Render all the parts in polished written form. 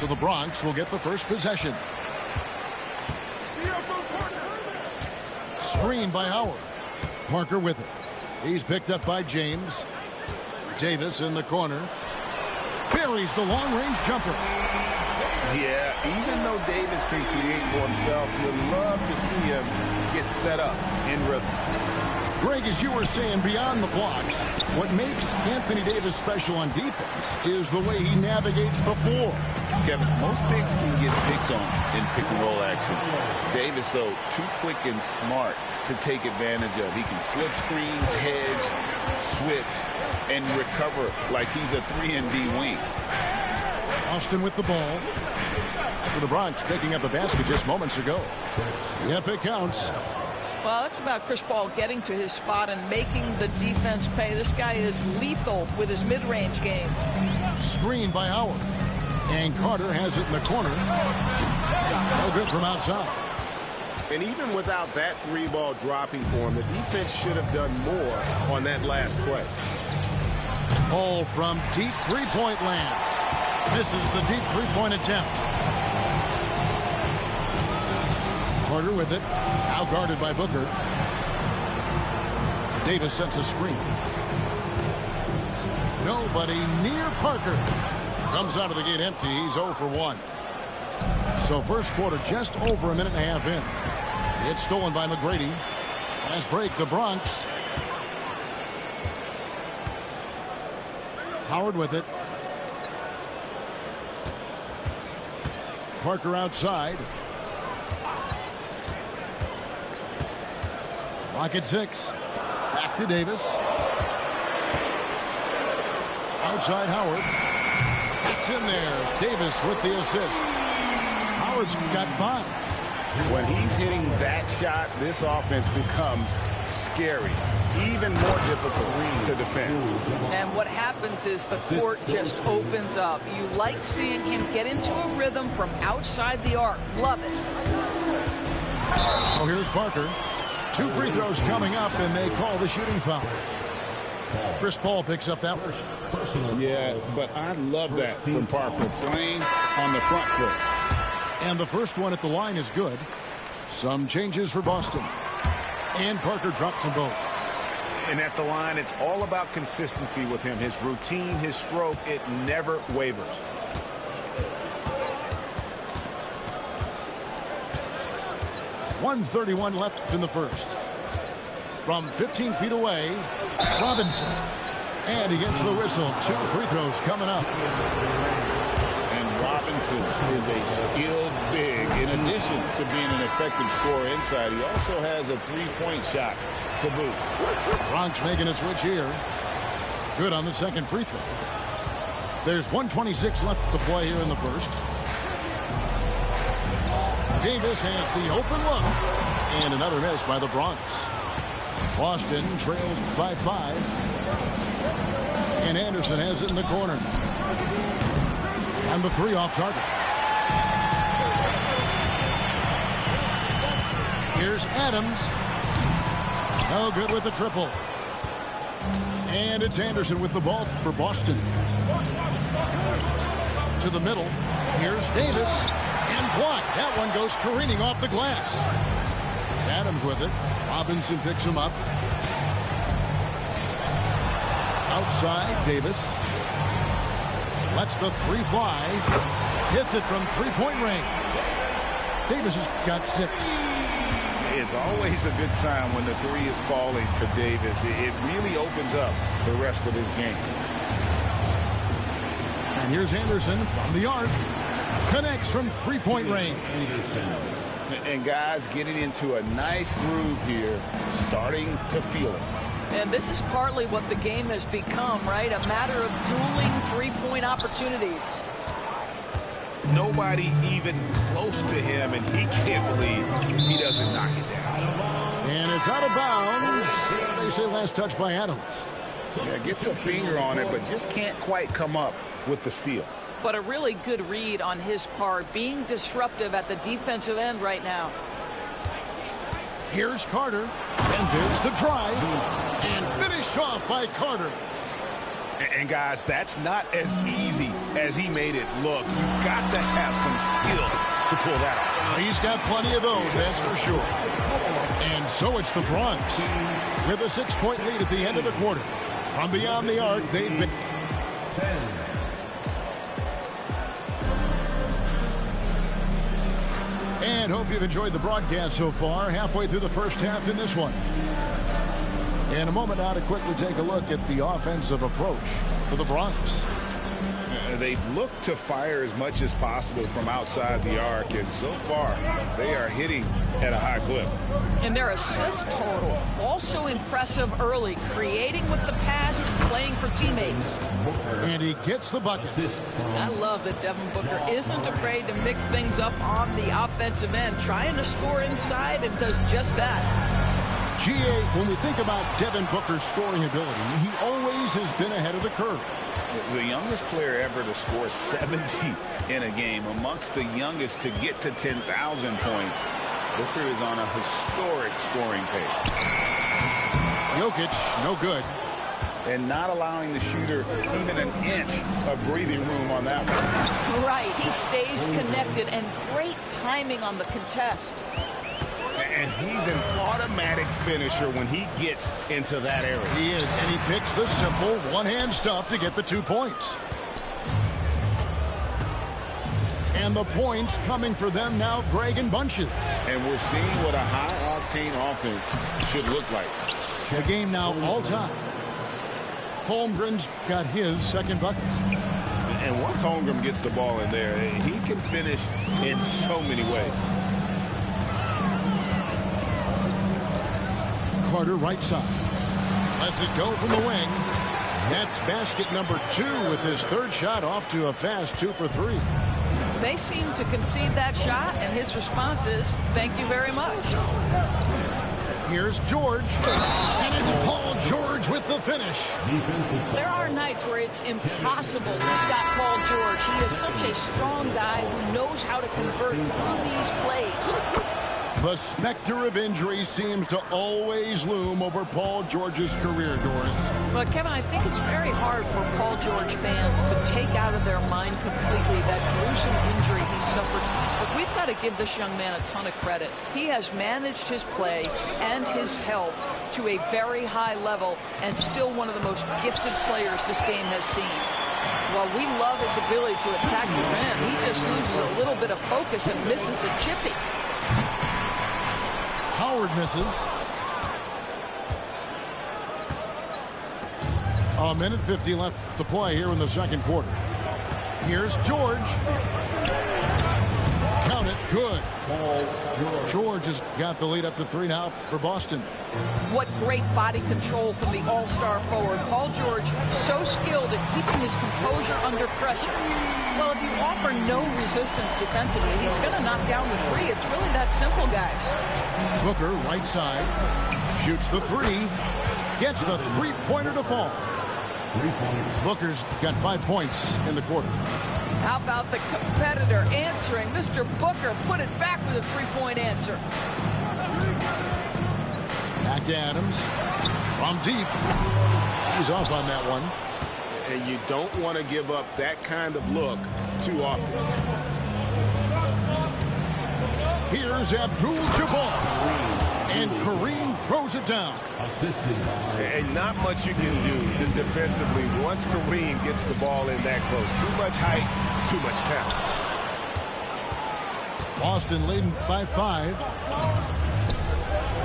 So the Bronx will get the first possession. Screen by Howard. Parker with it. He's picked up by James. Davis in the corner. Buries the long-range jumper. Yeah, even though Davis can create for himself, you'd love to see him get set up in rhythm. Greg, as you were saying, beyond the blocks, what makes Anthony Davis special on defense is the way he navigates the floor. Kevin, most bigs can get picked on in pick-and-roll action. Davis, though, too quick and smart to take advantage of. He can slip screens, hedge, switch, and recover like he's a 3-and-D wing. Austin with the ball. After the Bronx picking up a basket just moments ago. Yep, it counts. Well, that's about Chris Paul getting to his spot and making the defense pay. This guy is lethal with his mid-range game. Screen by Howard. And Carter has it in the corner. No good from outside. And even without that three-ball dropping for him, the defense should have done more on that last play. Ball from deep three-point land. Misses the deep three-point attempt. Carter with it. Now guarded by Booker. Davis sets a screen. Nobody near Parker. Comes out of the gate empty. He's 0 for 1. So first quarter just over a minute and a half in. It's stolen by McGrady. Last break, the Bronx. Howard with it. Parker outside. Rocket 6. Back to Davis. Outside Howard. It's in there. Davis with the assist. Howard's got 5. When he's hitting that shot, this offense becomes scary. Even more difficult to defend. And what happens is the court just opens up. You like seeing him get into a rhythm from outside the arc. Love it. Oh, here's Parker. 2 free throws coming up, and they call the shooting foul. Chris Paul picks up that one. Yeah, but I love that from Parker, playing on the front foot. And the first one at the line is good. Some changes for Boston. And Parker drops them both. And at the line, it's all about consistency with him. His routine, his stroke, it never wavers. .131 left in the first. From 15 feet away, Robinson. And he gets the whistle. 2 free throws coming up. And Robinson is a skilled big. In addition to being an effective scorer inside, he also has a 3-point shot to boot. Bronx making a switch here. Good on the second free throw. There's 1:26 left to play here in the first. Davis has the open look. And another miss by the Bronx. Boston trails by 5. And Anderson has it in the corner. And the 3 off target. Here's Adams. No good with the triple. And it's Anderson with the ball for Boston. To the middle. Here's Davis. And blocked. That one goes careening off the glass. Adams with it. Robinson picks him up. Outside, Davis. Lets the 3 fly. Hits it from 3-point range. Davis has got 6. It's always a good sign when the 3 is falling for Davis. It really opens up the rest of his game. And here's Anderson from the arc. Connects from 3-point range. And guys getting into a nice groove here, starting to feel it. And this is partly what the game has become, right? A matter of dueling 3-point opportunities. Nobody even close to him, and he can't believe he doesn't knock it down. And it's out of bounds. They say last touch by Adams. Yeah, gets a finger on it, but just can't quite come up with the steal. But a really good read on his part, being disruptive at the defensive end right now. Here's Carter. And there's the drive. And finished off by Carter. And guys, that's not as easy as he made it look. You've got to have some skills to pull that off. He's got plenty of those, that's for sure. And so it's the Bronx with a 6-point lead at the end of the quarter. From beyond the arc, they've been... And hope you've enjoyed the broadcast so far. Halfway through the first half in this one. In a moment now to quickly take a look at the offensive approach for the Bronx. They've looked to fire as much as possible from outside the arc, and so far they are hitting at a high clip. And their assist total also impressive early, creating with the pass, playing for teammates. And he gets the bucket. I love that Devin Booker isn't afraid to mix things up on the offensive end, trying to score inside, and does just that. GA, when we think about Devin Booker's scoring ability, he always has been ahead of the curve. The youngest player ever to score 70 in a game, amongst the youngest to get to 10,000 points. Booker is on a historic scoring pace. Jokic, no good. And not allowing the shooter even an inch of breathing room on that one. Right, he stays connected, and great timing on the contest. And he's an automatic finisher when he gets into that area. He is, and he picks the simple one-hand stuff to get the 2 points. And the points coming for them now, Greg, in bunches. And we're seeing what a high-octane offense should look like. The game now all-time. Holmgren's got his second bucket. And once Holmgren gets the ball in there, he can finish in so many ways. Carter right side. Lets it go from the wing. That's basket number 2 with his third shot off to a fast 2 for 3. They seem to concede that shot, and his response is, thank you very much. Here's George. And it's Paul George with the finish. There are nights where it's impossible to stop Paul George. He is such a strong guy who knows how to convert through these plays. The specter of injury seems to always loom over Paul George's career, Doris. But, Kevin, I think it's very hard for Paul George fans to take out of their mind completely that gruesome injury he suffered. But we've got to give this young man a ton of credit. He has managed his play and his health to a very high level, and still one of the most gifted players this game has seen. While we love his ability to attack the rim, he just loses a little bit of focus and misses the chippy. Howard misses. A minute 50 left to play here in the second quarter. Here's George. Count it. Good. George has got the lead up to 3 now for Boston. What great body control from the all-star forward. Paul George, so skilled at keeping his composure under pressure. Well, if you offer no resistance defensively, he's going to knock down the 3. It's really that simple, guys. Booker, right side, shoots the 3, gets the three-pointer to fall. Booker's got 5 points in the quarter. How about the competitor answering? Mr. Booker put it back with a three-point answer. Back to Adams. From deep. He's off on that one. And you don't want to give up that kind of look too often. Here's Abdul-Jabbar. And Kareem throws it down. And not much you can do defensively once Kareem gets the ball in that close. Too much height, too much talent. Boston leading by 5.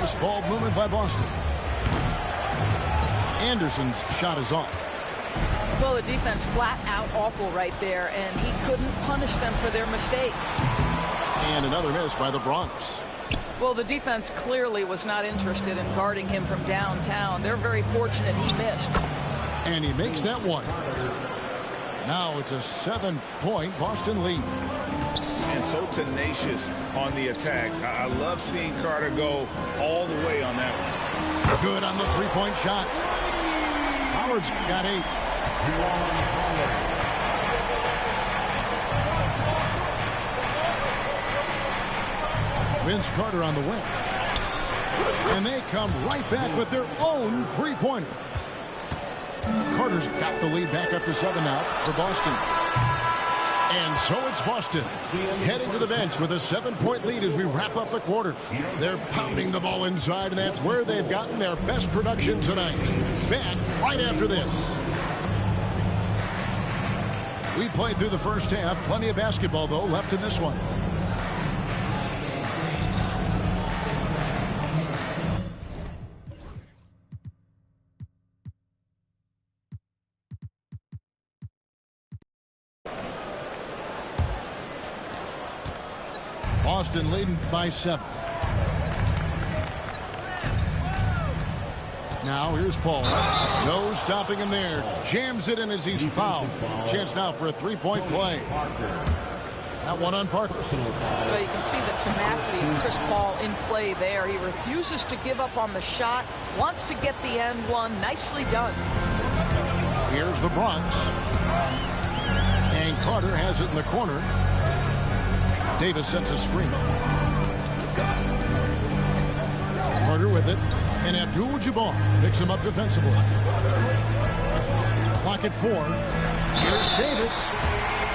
Nice ball movement by Boston. Anderson's shot is off. Well, the defense flat out awful right there, and he couldn't punish them for their mistake. And another miss by the Bronx. Well, the defense clearly was not interested in guarding him from downtown. They're very fortunate he missed. And he makes that one. Now it's a 7-point Boston lead. And so tenacious on the attack. I love seeing Carter go all the way on that one. Good on the three-point shot. Howard's got 8. Vince Carter on the wing. And they come right back with their own three-pointer. Carter's got the lead back up to 7 now for Boston. And so it's Boston heading to the bench with a 7-point lead as we wrap up the quarter. They're pounding the ball inside, and that's where they've gotten their best production tonight. Back right after this. We played through the first half. Plenty of basketball, though, left in this one. Boston leading by 7. Now here's Paul. No stopping him there. Jams it in as he's fouled. Chance now for a 3-point play. That one on Parker. Well, you can see the tenacity of Chris Paul in play there. He refuses to give up on the shot. Wants to get the and one. Nicely done. Here's the Bronx. And Carter has it in the corner. Davis sets a screen. Carter with it. And Abdul-Jabbar picks him up defensively. Clock at 4. Here's Davis.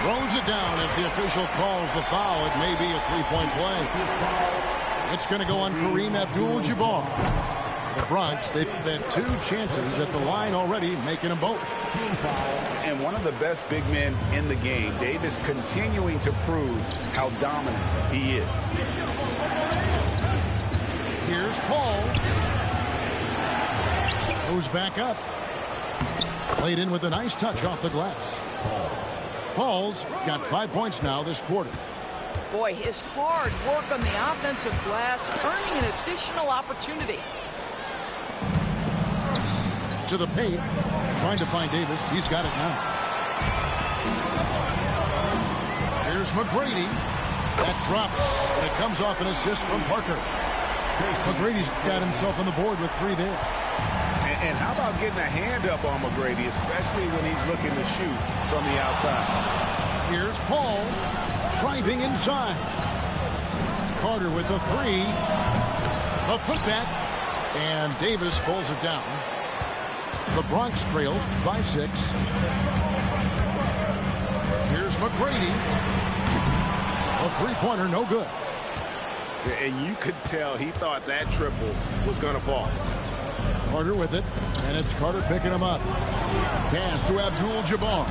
Throws it down as the official calls the foul. It may be a 3-point play. It's going to go on Kareem Abdul-Jabbar. The Bronx, they've had 2 chances at the line already, making them both. And one of the best big men in the game, Davis, continuing to prove how dominant he is. Here's Paul. Goes back up. Played in with a nice touch off the glass. Paul's got 5 points now this quarter. Boy, his hard work on the offensive glass, earning an additional opportunity. To the paint, trying to find Davis. He's got it now. Here's McGrady. That drops, and it comes off an assist from Parker. McGrady's got himself on the board with 3 there. And how about getting a hand up on McGrady, especially when he's looking to shoot from the outside. Here's Paul driving inside. Carter with the 3. A putback, and Davis pulls it down. The Bronx trails by 6. Here's McGrady. A 3-pointer, no good. And you could tell he thought that triple was going to fall. Carter with it, and it's Carter picking him up. Pass to Abdul-Jabbar.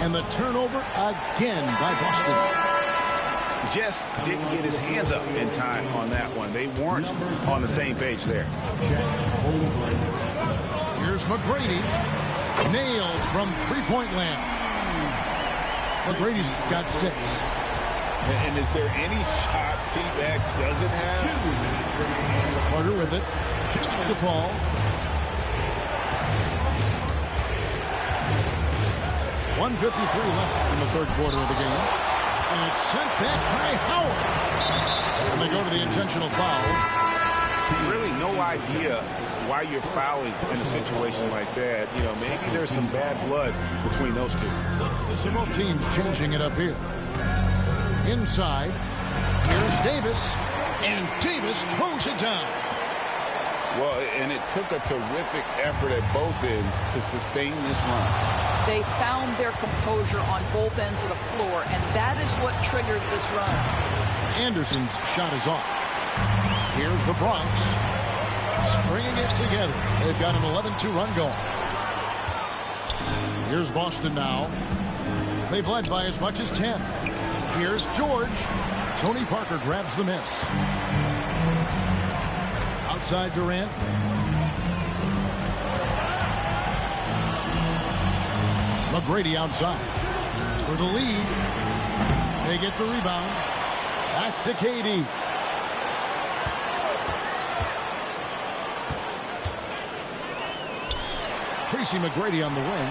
And the turnover again by Boston. Just didn't get his hands up in time on that one. They weren't on the same page there. Here's McGrady. Nailed from 3-point land. McGrady's got 6. And is there any shot T-Mac doesn't have? Carter with it. To Paul. .153 left in the 3rd quarter of the game. And it's sent back by Howard. And they go to the intentional foul. Really no idea why you're fouling in a situation like that. You know, maybe there's some bad blood between those two. So both teams changing it up here. Inside. Here's Davis. And Davis throws it down. Well, and it took a terrific effort at both ends to sustain this run. They found their composure on both ends of the floor, and that is what triggered this run. Anderson's shot is off. Here's the Bronx. Stringing it together. They've got an 11-2 run going. Here's Boston now. They've led by as much as 10. Here's George. Tony Parker grabs the miss. Outside Durant. McGrady outside. For the lead. They get the rebound. Back to KD. Tracy McGrady on the wing.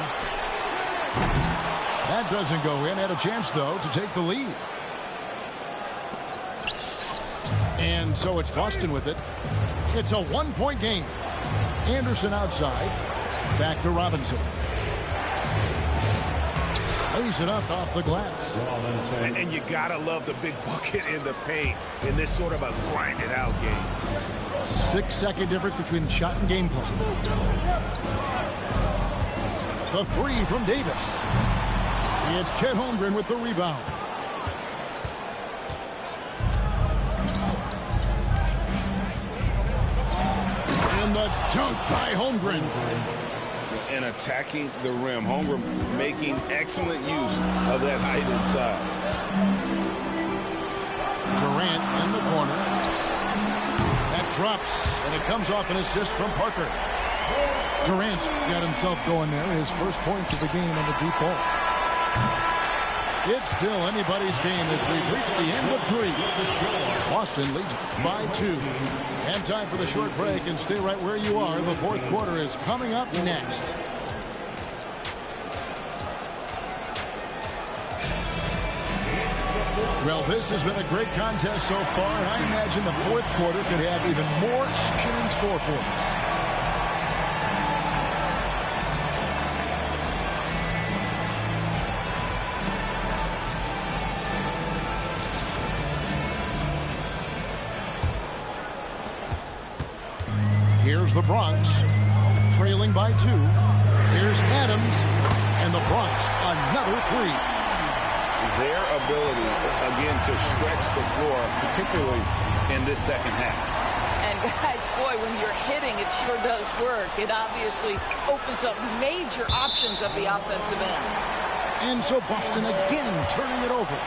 That doesn't go in. Had a chance, though, to take the lead. And so it's Boston with it. It's a 1-point game. Anderson outside. Back to Robinson. Lays it up off the glass. And you gotta love the big bucket in the paint in this sort of a grinded out game. 6-second difference between shot and game play. The three from Davis. It's Chet Holmgren with the rebound. And the dunk by Holmgren. And attacking the rim. Holmgren making excellent use of that height inside. Durant in the corner. That drops, and it comes off an assist from Parker. Durant's got himself going there. His first points of the game on the deep ball. It's still anybody's game as we've reached the end of three. Boston leads by 2. And time for the short break, and stay right where you are. The fourth quarter is coming up next. Well, this has been a great contest so far, and I imagine the fourth quarter could have even more action in store for us. Here's the Bronx, trailing by 2. Here's Adams, and the Bronx, another three. Their ability, again, to stretch the floor, particularly in this second half. And guys, boy, when you're hitting, it sure does work. It obviously opens up major options at the offensive end. And so Boston again turning it over.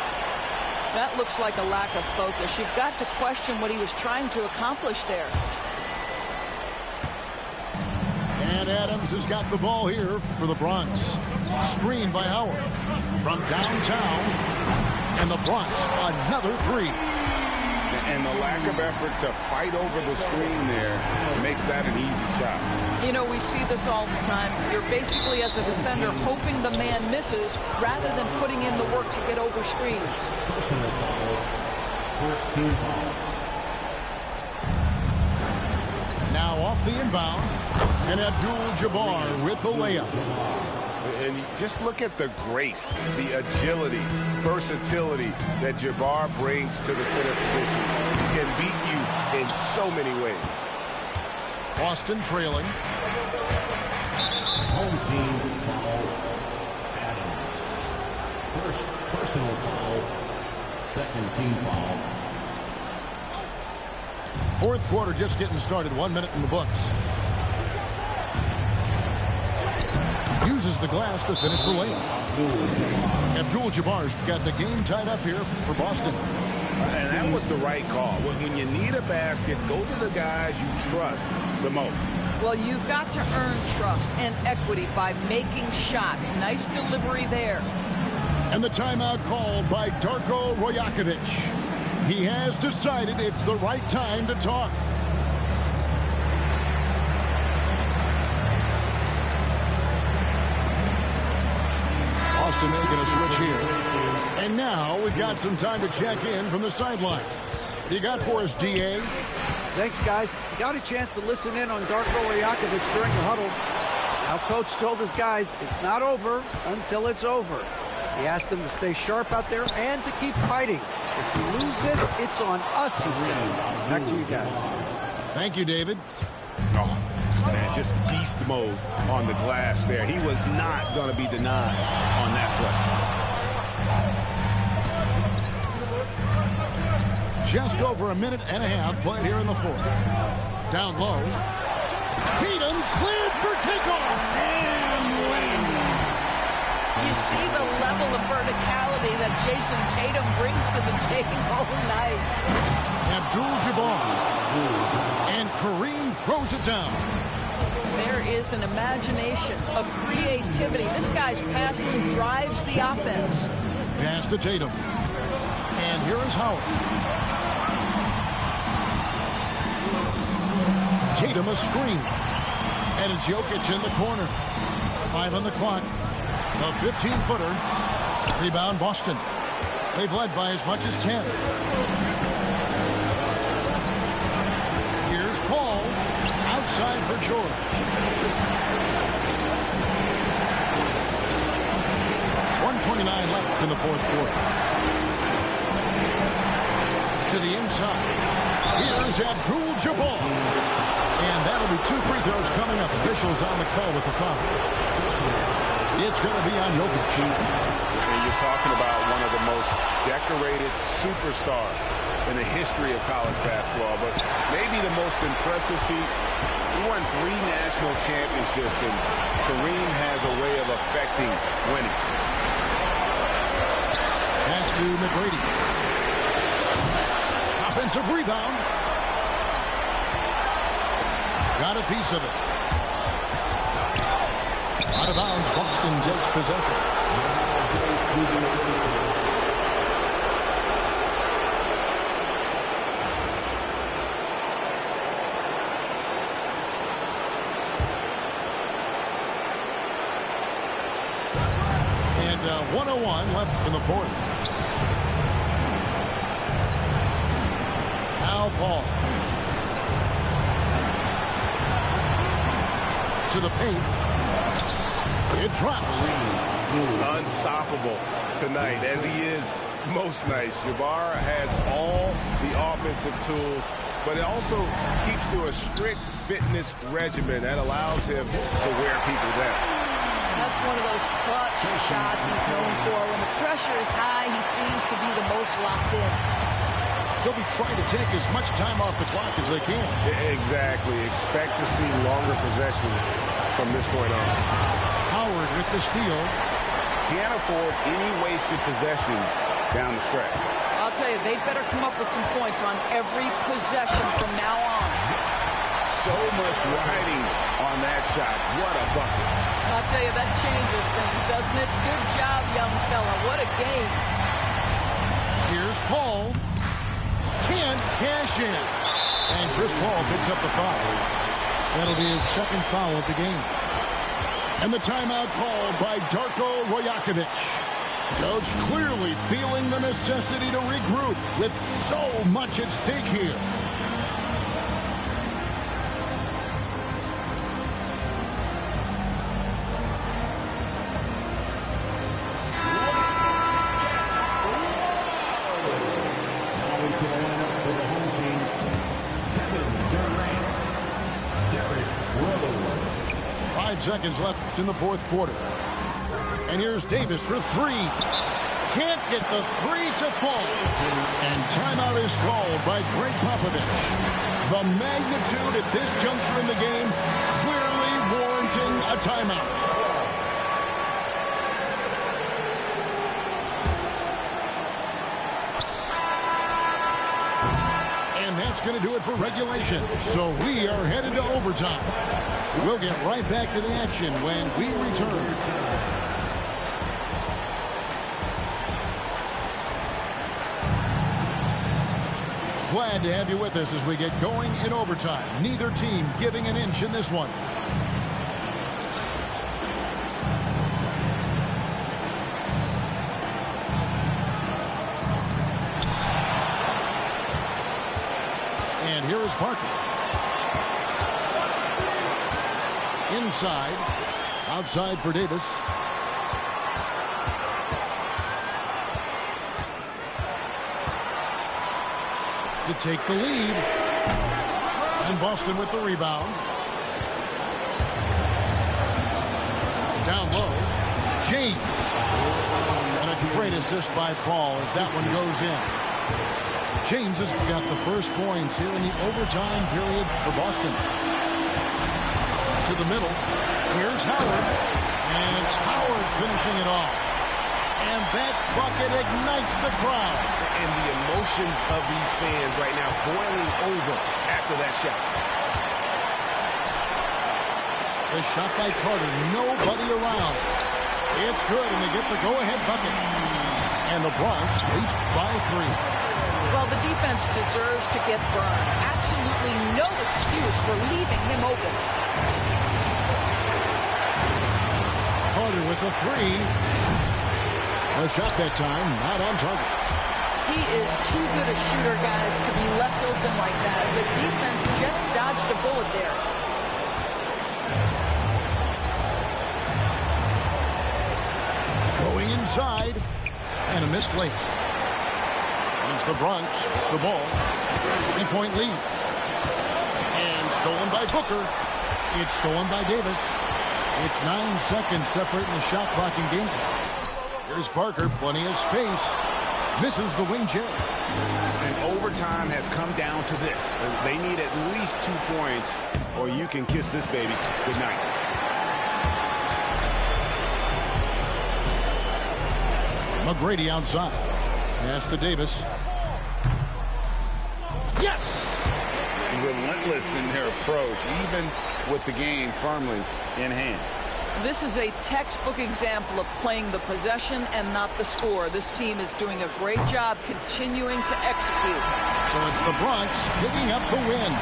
That looks like a lack of focus. You've got to question what he was trying to accomplish there. And Adams has got the ball here for the Bronx. Screen by Howard from downtown. And the Bronx, another three. And the lack of effort to fight over the screen there makes that an easy shot. You know, we see this all the time. You're basically, as a defender, hoping the man misses rather than putting in the work to get over screens. Now off the inbound. And Abdul-Jabbar with the layup. And just look at the grace, the agility, versatility that Jabbar brings to the center position. He can beat you in so many ways. Boston trailing. Home team foul. Adams. First personal foul. Second team foul. Fourth quarter just getting started. 1 minute in the books. Uses the glass to finish the layup. Abdul-Jabbar's got the game tied up here for Boston. And that was the right call. When you need a basket, go to the guys you trust the most. Well, you've got to earn trust and equity by making shots. Nice delivery there. And the timeout called by Darko Rajakovic. He has decided it's the right time to talk. Boston making a switch here. And now we've got some time to check in from the sidelines. You got for us, D.A.? Thanks, guys. Got a chance to listen in on Darko Rajakovic during the huddle. Our coach told his guys it's not over until it's over. He asked them to stay sharp out there and to keep fighting. If we lose this, it's on us, he said. Back to you guys. Thank you, David. Oh, man, just beast mode on the glass there. He was not going to be denied on that play. Just over a minute and a half played here in the fourth. Down low. Tatum cleared for takeoff. And landing. You see the level of verticality that Jason Tatum brings to the table. Nice. Abdul-Jabbar. And Kareem throws it down. There is an imagination, a creativity. This guy's passing drives the offense. Pass to Tatum. And here is Howard. Tatum a screen. And it's Jokic in the corner. 5 on the clock. A 15-footer. Rebound Boston. They've led by as much as 10. Here's Paul. Outside for George. 1:29 left in the fourth quarter. To the inside. Here's Abdul-Jabbar. And that'll be 2 free throws coming up. Officials on the call with the foul. It's going to be on Jokic. And you're talking about one of the most decorated superstars in the history of college basketball, but maybe the most impressive feat. He won 3 national championships, and Kareem has a way of affecting winning. Pass to McGrady. Offensive rebound. Got a piece of it. Out of bounds, Boston takes possession. And 1:01 left in the fourth. Now Paul. To the paint. It drops. Unstoppable tonight, as he is most nights. Jabbar has all the offensive tools, but it also keeps to a strict fitness regimen that allows him to wear people down. That's one of those clutch shots he's known for. When the pressure is high, he seems to be the most locked in. They'll be trying to take as much time off the clock as they can. Exactly. Expect to see longer possessions from this point on. Howard with the steal. Can't afford any wasted possessions down the stretch. I'll tell you, they'd better come up with some points on every possession from now on. So much riding on that shot. What a bucket. I'll tell you, that changes things, doesn't it? Good job, young fella. What a game. Here's Paul. Can't cash in. And Chris Paul picks up the foul. That'll be his second foul of the game. And the timeout called by Darko Rajakovic. Coach clearly feeling the necessity to regroup with so much at stake here. Now into the lineup for the home team, Kevin Durant, Derrick Rose. 5 seconds left in the fourth quarter. And here's Davis for 3. Can't get the 3 to fall. And timeout is called by Greg Popovich. The magnitude at this juncture in the game clearly warranting a timeout. And that's going to do it for regulation. So we are headed to overtime. We'll get right back to the action when we return. Glad to have you with us as we get going in overtime. Neither team giving an inch in this one. And here is Parker. Inside. Outside for Davis. To take the lead. And Boston with the rebound. Down low. James. And a great assist by Paul as that one goes in. James has got the first points here in the overtime period for Boston. To the middle. Here's Howard. And it's Howard finishing it off. And that bucket ignites the crowd. And the emotions of these fans right now boiling over after that shot. The shot by Carter. Nobody around. It's good, and they get the go-ahead bucket. And the Bronx leads by 3. Well, the defense deserves to get burned. Absolutely no excuse for leaving him open. Carter with the 3. A shot that time, not on target. He is too good a shooter, guys, to be left open like that. The defense just dodged a bullet there. Going inside. And a missed late. And it's the Bronx, the ball. 3-point lead. And stolen by Booker. It's stolen by Davis. It's 9 seconds separating the shot clock and game clock. Here's Parker, plenty of space. Misses the wing jam. And overtime has come down to this. They need at least 2 points, or you can kiss this baby goodnight. McGrady outside. Pass to Davis. Yes! Relentless in their approach, even with the game firmly in hand. This is a textbook example of playing the possession and not the score. This team is doing a great job continuing to execute. So it's the Bronx picking up the win.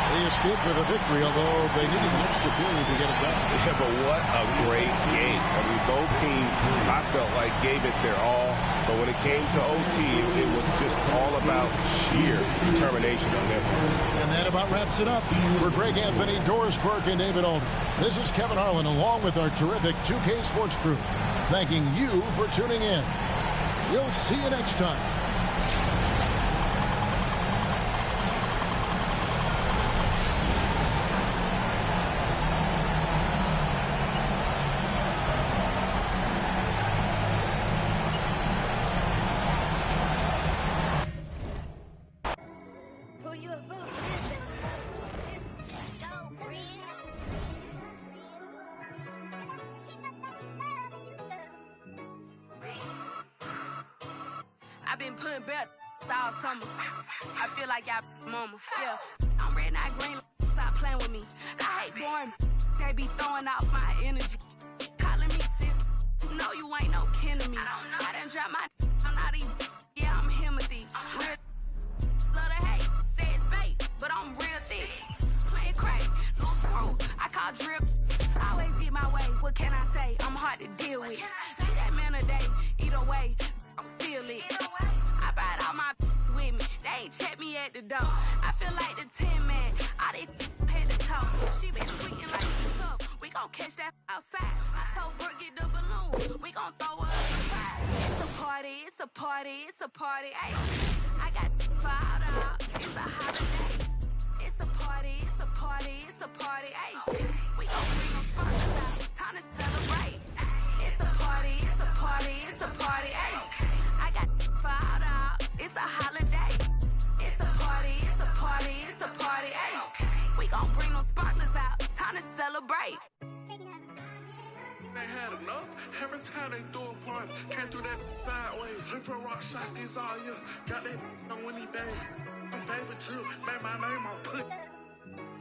They escaped with a victory, although they needed an extra period to get it done. Yeah, but what a great game. I mean, both teams, I felt like, gave it their all. But when it came to OT, it was just all about sheer determination on their part. And that about wraps it up. For Greg Anthony, Doris Burke, and David Alden, this is Kevin Harlan along with our terrific 2K Sports crew, thanking you for tuning in. We'll see you next time. I've been putting back all summer. I feel like y'all mama. Yeah, I'm red, not green. Stop playing with me. I hate boring. They be throwing off my energy. Calling me sis. You know you ain't no kin to me. I done dropped my. I'm not even. Yeah, I'm Himothy. Real. Love to hate. Say it's fake, but I'm real thick. Playing crazy. No screw. I call drip. I always get my way. What can I say? I'm hard to deal with. See that man a day. Either way, I'm still lit. I brought all my with me. They ain't check me at the door. I feel like the 10 man. All they had to talk. She been tweeting like she tough. We gon' catch that outside. I told Brooke get the balloon. We gon' throw her outside. It's a party. It's a party. It's a party. Ay, I got fired out. It's a holiday. It's a party. It's a party. It's a party. Ay, we gon' bring them sponsors out. Time to celebrate. It's a party. It's a party. It's a party. Ay, I got fired out. It's a holiday. It's a party. It's a party. It's a party. Ay, we gon' bring them sparklers out. Time to celebrate. They had enough. Every time they threw a party, came through that sideways. We put rock shots these all year. Got that on Winnie Day. I'm baby Drew, made my name on put.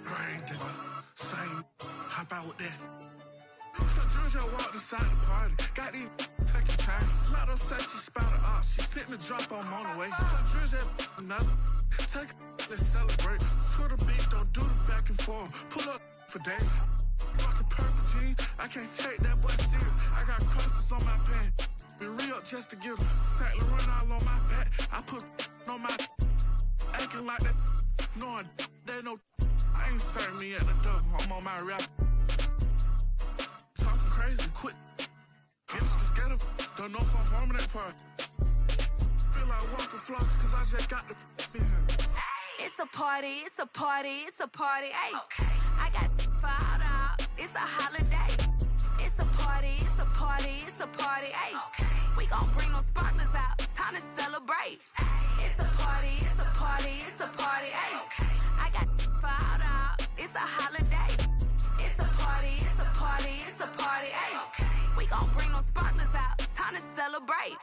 Great digger, same. Hop out with that. Drew just walked inside the party. Got these taking chances. Let her say she spouted up. She sitting the drop on the way. Drew just another. Take let's celebrate. To the beat, don't do the back and forth. Pull up for days. Rockin' purple jeans, I can't take that boy serious. I got crosses on my pants. Been real just to give St. Laurent all on my back. I put on my acting like that. Knowing they know I ain't serving me at the door. I'm on my rap. Talking crazy, quit. Gangsters get a don't know if I'm forming that part. Feel like walking flock, cause I just got the in here. It's a party, it's a party, it's a party. Ay, I got fired out. It's a holiday. It's a party, it's a party, it's a party. Ay, we gon' bring them sparklers out. Time to celebrate. It's a party, it's a party, it's a party. Ay, I got fired out. It's a holiday. It's a party, it's a party, it's a party. Ay, we gon' bring them sparklers out. Time to celebrate.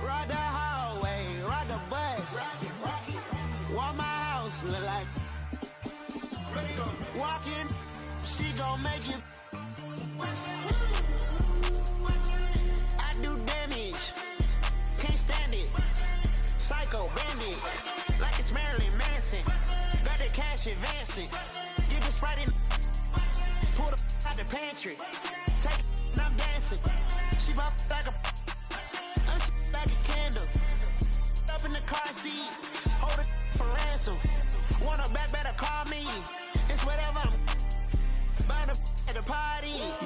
Ride the hallway, ride the bus. What my house look like. Walking, she gon' make you. I do damage, can't stand it. Psycho bandit, like it's Marilyn Manson. Got the cash advancing. Get the Sprite in. Pull the out the pantry. Take it, and I'm dancing. She bop like a. Like a candle, up in the car seat, hold it for ransom. Want her back, better call me. It's whatever. Burn the at the party.